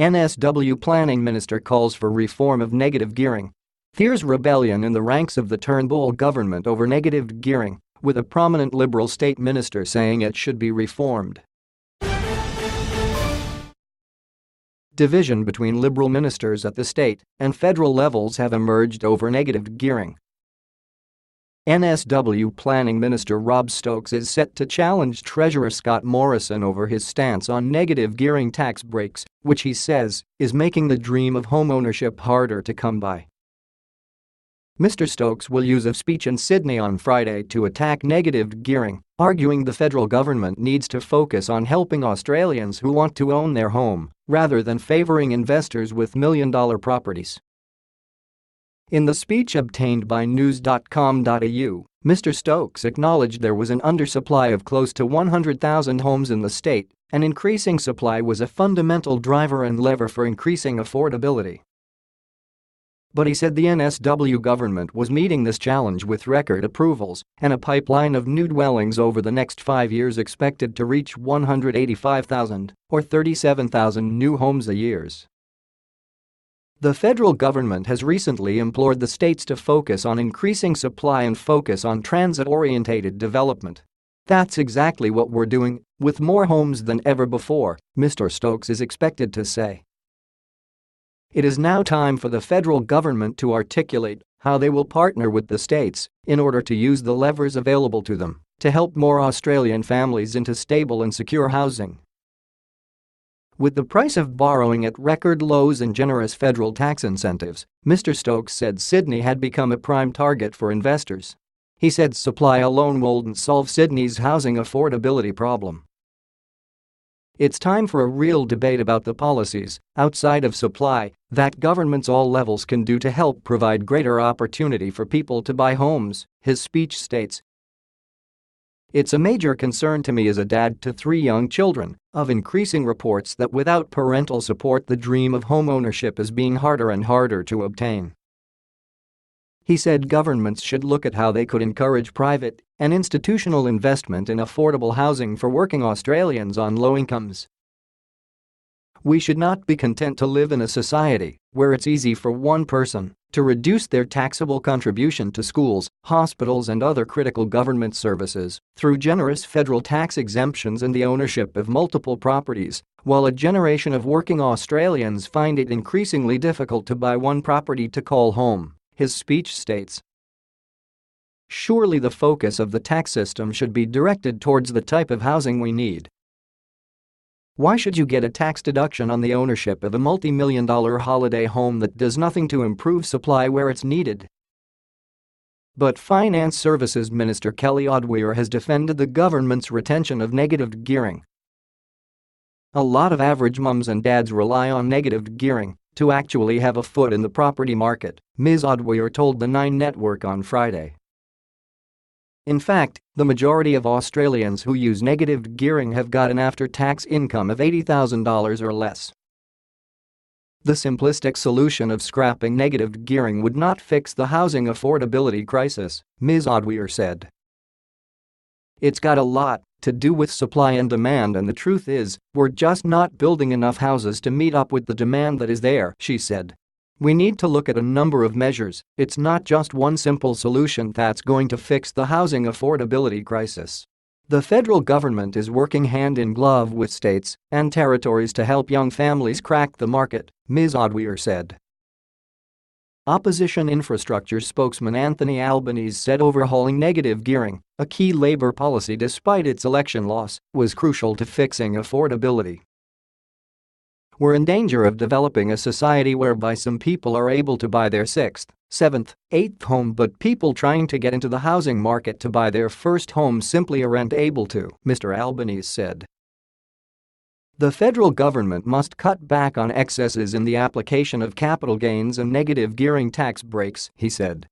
NSW Planning Minister calls for reform of negative gearing. Fears rebellion in the ranks of the Turnbull government over negative gearing, with a prominent Liberal state minister saying it should be reformed. Division between Liberal ministers at the state and federal levels have emerged over negative gearing. NSW Planning Minister Rob Stokes is set to challenge Treasurer Scott Morrison over his stance on negative gearing tax breaks, which he says is making the dream of homeownership harder to come by. Mr. Stokes will use a speech in Sydney on Friday to attack negative gearing, arguing the federal government needs to focus on helping Australians who want to own their home, rather than favouring investors with million-dollar properties. In the speech obtained by news.com.au, Mr. Stokes acknowledged there was an undersupply of close to 100,000 homes in the state, and increasing supply was a fundamental driver and lever for increasing affordability. But he said the NSW government was meeting this challenge with record approvals and a pipeline of new dwellings over the next 5 years expected to reach 185,000, or 37,000 new homes a year. The federal government has recently implored the states to focus on increasing supply and focus on transit-oriented development. That's exactly what we're doing, with more homes than ever before, Mr. Stokes is expected to say. It is now time for the federal government to articulate how they will partner with the states in order to use the levers available to them to help more Australian families into stable and secure housing. With the price of borrowing at record lows and generous federal tax incentives, Mr. Stokes said Sydney had become a prime target for investors. He said supply alone won't solve Sydney's housing affordability problem. It's time for a real debate about the policies, outside of supply, that governments all levels can do to help provide greater opportunity for people to buy homes, his speech states. It's a major concern to me as a dad to 3 young children, of increasing reports that without parental support the dream of homeownership is being harder and harder to obtain. He said governments should look at how they could encourage private and institutional investment in affordable housing for working Australians on low incomes. We should not be content to live in a society where it's easy for one person to reduce their taxable contribution to schools, hospitals and other critical government services through generous federal tax exemptions and the ownership of multiple properties, while a generation of working Australians find it increasingly difficult to buy one property to call home, his speech states. Surely the focus of the tax system should be directed towards the type of housing we need. Why should you get a tax deduction on the ownership of a multi-million-dollar holiday home that does nothing to improve supply where it's needed? But Finance Services Minister Kelly Odwyer has defended the government's retention of negative gearing. A lot of average mums and dads rely on negative gearing to actually have a foot in the property market, Ms. Odwyer told the 9 Network on Friday. In fact, the majority of Australians who use negative gearing have got an after-tax income of $80,000 or less. The simplistic solution of scrapping negative gearing would not fix the housing affordability crisis, Ms. Odwyer said. It's got a lot to do with supply and demand, and the truth is, we're just not building enough houses to meet up with the demand that is there, she said. We need to look at a number of measures. It's not just one simple solution that's going to fix the housing affordability crisis. The federal government is working hand in glove with states and territories to help young families crack the market, Ms. Odwyer said. Opposition infrastructure spokesman Anthony Albanese said overhauling negative gearing, a key Labor policy despite its election loss, was crucial to fixing affordability. We're in danger of developing a society whereby some people are able to buy their 6th, 7th, 8th home, but people trying to get into the housing market to buy their first home simply aren't able to, Mr. Albanese said. The federal government must cut back on excesses in the application of capital gains and negative gearing tax breaks, he said.